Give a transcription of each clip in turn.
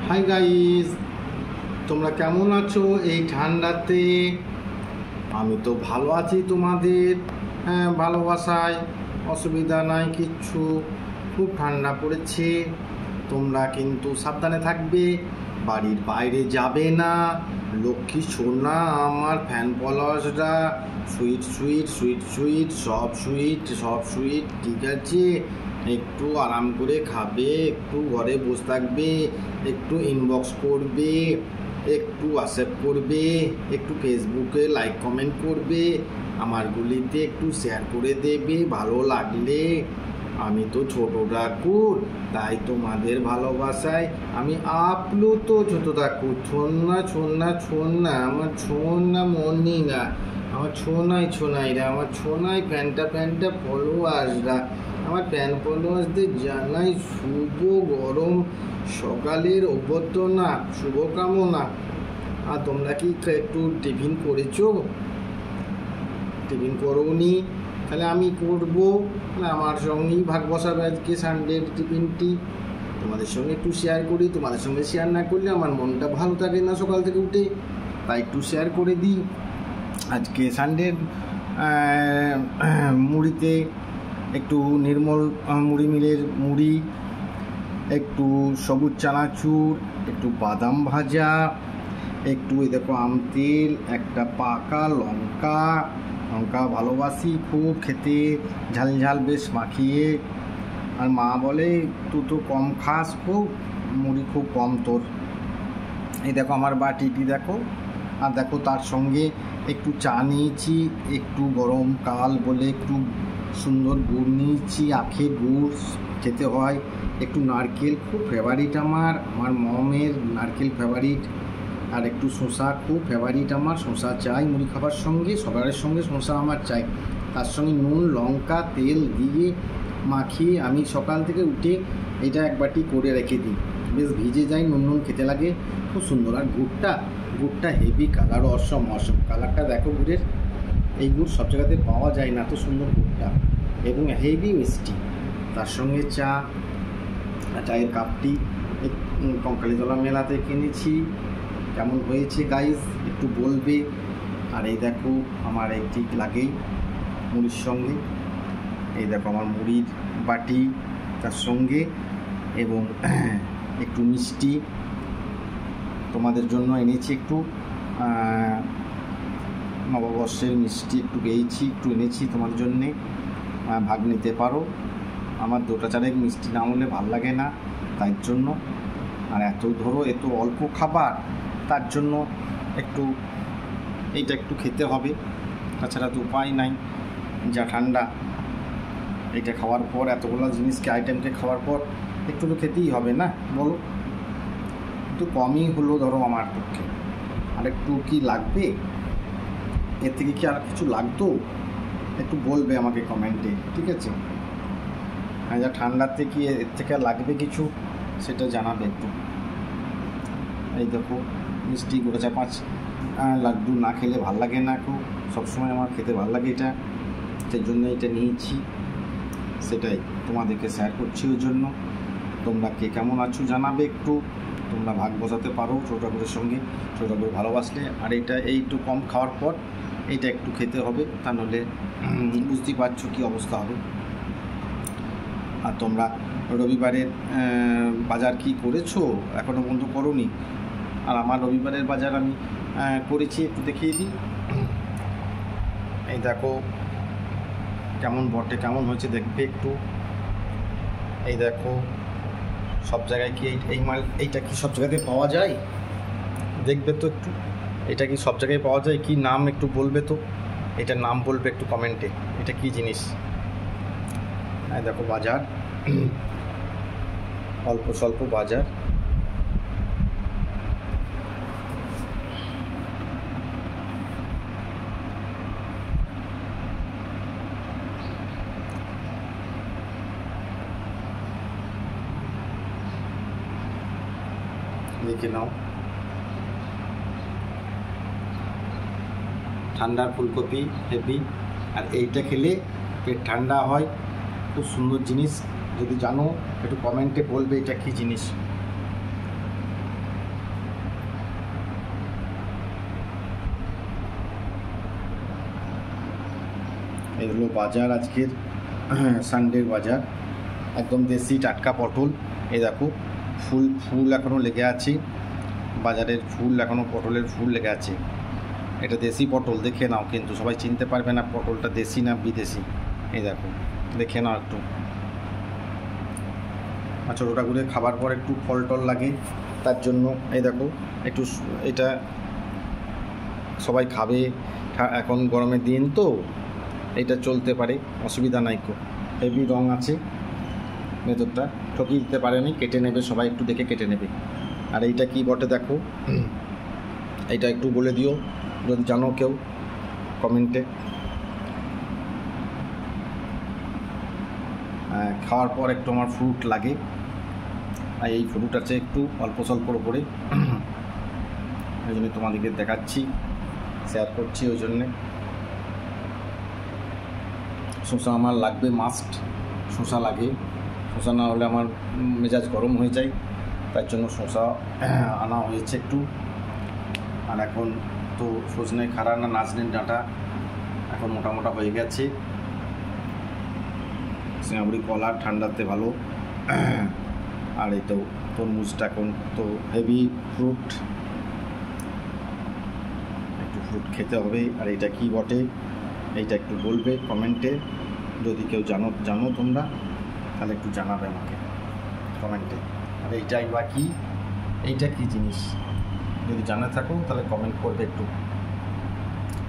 Hi guys, তোমরা কেমন আছো এই ঠান্ডাতে? আমি তো ভালো আছি তোমাদের ভালোবাসায়, অসুবিধা নাই কিচ্ছু। খুব ঠান্ডা পড়েছে, তোমরা কিন্তু সাবধানে থাকবে, বাড়ির বাইরে যাবে না। লক্ষ্মী সোনা আমার ফ্যান ফলোয়ার্সরা, সুইট সুইট সুইট সুইট সব সুইট সব সুইট, ঠিক আছে? একটু আরাম করে খাবে, একটু ঘরে বসে থাকবে, একটু ইনবক্স করবে, একটু হোয়াটসঅ্যাপ করবে, একটু ফেসবুকে লাইক কমেন্ট করবে, আমারগুলিতে একটু শেয়ার করে দেবে ভালো লাগলে। আমি তো ছোটো ঠাকুর, তাই তোমাদের ভালোবাসায় আমি আপ্লুত। ছোটো ঠাকুর, ছোনা ছোনা ছোনা আমার ছোনা মনি না, আমার ছোনাই রা, আমার ছোনাই প্যান্টা ফলোয়ার্সরা, আমার প্যান ফলোয়ার্সদের জানাই শুভ গরম সকালের অভ্যর্থনা, শুভকামনা। আর তোমরা কি একটু টিফিন করেছো? টিফিন করোনি? তাহলে আমি করবো, আমার সঙ্গেই ভাগ বসাবে আজকে সানডের টিফিনটি। তোমাদের সঙ্গে একটু শেয়ার করি, তোমাদের সঙ্গে শেয়ার না করলে আমার মনটা ভালো থাকে না সকাল থেকে উঠে, তাই একটু শেয়ার করে দিই। আজকে সানডের মুড়িতে একটু নির্মল মুড়ি মিলের মুড়ি, একটু সবুজ চানাচুর, একটু বাদাম ভাজা, একটু এই দেখো আম তেল, একটা পাকা লঙ্কা ভালোবাসি খুব খেতে, ঝাল ঝাল বেশ মাখিয়ে। আর মা বলে তুই তো কম খাস, খুব মুড়ি খুব কম তোর। এই দেখো আমার বাটিটি দেখো, আর দেখো তার সঙ্গে একটু চা নিয়েছি, একটু গরমকাল বলে একটু সুন্দর গুড় নিয়েছি, আখের গুড় খেতে হয়, একটু নারকেল খুব ফেভারিট আমার মমের নারকেল ফেভারিট, আর একটু শসা খুব ফেভারিট আমার, শসা চাই মুড়ি খাবার সঙ্গে, সবারের সঙ্গে শসা আমার চাই। তার সঙ্গে নুন লঙ্কা তেল দিয়ে মাখিয়ে আমি সকাল থেকে উঠে এটা এক বাটি করে রেখে দিই, বেশ ভিজে যায়, নুন খেতে লাগে, খুব সুন্দর। আর গুড়টা হেভি কালার, অসম কালারটা দেখো গুড়ের, এই গুড় সব জায়গাতে পাওয়া যায় না, এত সুন্দর গুড়টা, এবং হেভি মিষ্টি। তার সঙ্গে চায়ের কাপটি কঙ্কালীতলা মেলাতে কিনেছি। কেমন হয়েছে গাইস একটু বলবে। আর এই দেখো আমার একটি লাগেই মুড়ির সঙ্গে, এই দেখো আমার মুড়ির বাটি তার সঙ্গে, এবং একটু মিষ্টি তোমাদের জন্য এনেছি, একটু নববর্ষের মিষ্টি একটু পেয়েছি, একটু এনেছি তোমাদের জন্যে, ভাগ নিতে পারো। আমার দুটা চারেক মিষ্টি না হলে ভাল লাগে না, তাই জন্য। আর এত অল্প খাবার, তার জন্য এইটা একটু খেতে হবে, তাছাড়া তো উপায় নাই। যা ঠান্ডা, এটা খাওয়ার পর, এতগুলো জিনিসকে আইটেমকে খাওয়ার পর একটু তো খেতেই হবে না, বলো? একটু কমই হলো ধরো আমার পক্ষে, আর একটু কি লাগবে? এর থেকে কি আর কিছু লাগতো? একটু বলবে আমাকে কমেন্টে, ঠিক আছে? হ্যাঁ, যা ঠান্ডাতে কি এর থেকে লাগবে কিছু, সেটা জানাবে একটু। এই দেখো মিষ্টি গোটা 4-5 লাড্ডু না খেলে ভাল লাগে না, খুব সবসময় আমার খেতে ভাল লাগে এটা, সেই জন্য এটা নিয়েছি, সেটাই তোমাদেরকে শেয়ার করছি। ওই জন্য তোমরা কে কেমন আছো জানাবে একটু, তোমরা ভাগ বসাতে পারো ছোটো ঠাকুরের সঙ্গে, ছোটো ঠাকুর ভালোবাসলে। আর এই একটু কম খাওয়ার পর এইটা একটু খেতে হবে, তা নাহলে বুঝতেই পারছো কী অবস্থা হবে। আর তোমরা রবিবারের বাজার কি করেছো? এখনও পর্যন্ত করোনি। আর আমার রবিবারের বাজার আমি করেছি, একটু দেখিয়ে দিই। এই দেখো কেমন বটে, কেমন হয়েছে দেখবে একটু। এই দেখো সব জায়গায় কি এইটা কি সব জায়গাতে পাওয়া যায়? দেখবে তো একটু, এটা কি সব জায়গায় পাওয়া যায়? কি নাম একটু বলবে তো, এটার নাম বলবে একটু কমেন্টে, এটা কি জিনিস। এই দেখো বাজার, অল্প স্বল্প বাজার। দেখে নাও, ঠান্ডার ফুলকপি হেভি, আর এইটা খেলে পেট ঠান্ডা হয়, খুব সুন্দর জিনিস। যদি জানো একটু কমেন্টে বলবে এটা কী জিনিস। এগুলো বাজার আজকের সানডের বাজার, একদম দেশি টাটকা পটল। এই দেখো ফুল এখনও লেগে আছে, বাজারের ফুল এখনও পটলের ফুল লেগে আছে। এটা দেশি পটল, দেখে নাও, কিন্তু সবাই চিনতে পারবে না পটলটা দেশি না বিদেশি। এই দেখো, দেখে নাও একটু। আর ছোটোটা করে খাবার পর একটু ফল টল লাগে, তার জন্য এই দেখো একটু, এটা সবাই খাবে, এখন গরমের দিন তো এটা চলতে পারে, অসুবিধা নাই। হেভি রং আছে, ভেতরটা ঠকিয়ে দিতে পারেনি, কেটে নেবে সবাই, একটু দেখে কেটে নেবে। আর এইটা কি বটে দেখো, এইটা একটু বলে দিও যদি জানো কেউ কমেন্টে। খাওয়ার পর একটু আমার ফ্রুট লাগে, আর এই ফ্রুট আছে একটু অল্প স্বল্প করে, ওই জন্য তোমাদেরকে দেখাচ্ছি, শেয়ার করছি। ওই জন্যে শসা আমার লাগবে, মাস্ট শসা লাগে, শসা না হলে আমার মেজাজ গরম হয়ে যায়, তার জন্য শসা আনা হয়েছে একটু। আর এখন তো সজনে খাড়া না নাজনের ডাঁটা এখন মোটা মোটা হয়ে গেছে। সিঙ্গাপুরি কলা ঠান্ডাতে ভালো। আর এই তো তরমুজটা এখন তো হেভি ফ্রুট, একটু ফ্রুট খেতে হবে। আর এইটা কি বটে, এইটা একটু বলবে কমেন্টে, যদি কেউ জানো তোমরা তাহলে একটু জানাবে আমাকে কমেন্টে। আর এইটাই বা কি, এইটা কি জিনিস যদি জানা থাকো তাহলে কমেন্ট করবে একটু।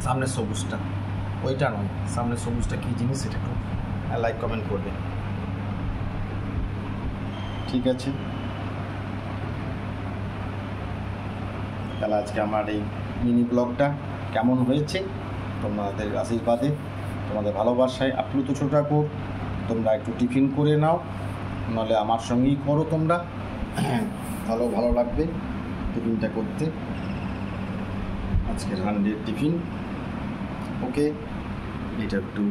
সামনের সবুজটা, ওইটা নয়, সামনের সবুজটা কী জিনিস সেটা একটু লাইক কমেন্ট করবে, ঠিক আছে? তাহলে আজকে আমার এই মিনি ব্লগটা কেমন হয়েছে, তোমাদের আশীর্বাদে, তোমাদের ভালোবাসায় আপ্লুত ছোট ঠাকুর। তোমরা একটু টিফিন করে নাও, নাহলে আমার সঙ্গেই করো তোমরা, ভালো লাগবে টিফিনটা করতে। আজকে সানডের টিফিন, ওকে। এটা একটু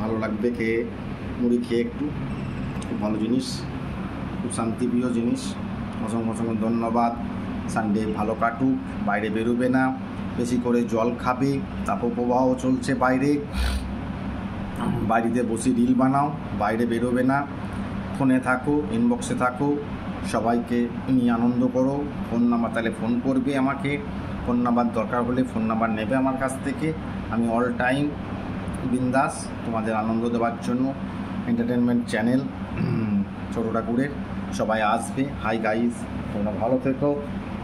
ভালো লাগবে খেয়ে, মুড়ি খেয়ে একটু, খুব ভালো জিনিস, খুব শান্তিপ্রিয় জিনিস। অসংখ্য ধন্যবাদ। সানডে ভালো কাটুক, বাইরে বেরোবে না, বেশি করে জল খাবে, তাপপ্রবাহ চলছে বাইরে, বাড়িতে বসে রিল বানাও, বাইরে বেরোবে না, ফোনে থাকো, ইনবক্সে থাকো, সবাইকে নিয়ে আনন্দ করো। ফোন নাম্বার তাহলে ফোন করবে আমাকে, ফোন নাম্বার দরকার হলে ফোন নাম্বার নেবে আমার কাছ থেকে। আমি অল টাইম বিন্দাস তোমাদের আনন্দ দেওয়ার জন্য। এন্টারটেনমেন্ট চ্যানেল ছোট ঠাকুরের, সবাই আসবে। হাই গাইজ, তোমরা ভালো থেকো,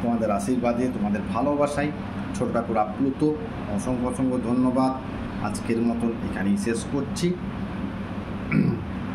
তোমাদের আশীর্বাদে, তোমাদের ভালোবাসায় ছোট ঠাকুর আপ্লুত। অসংখ্য ধন্যবাদ। আজকের মতন এখানেই শেষ করছি।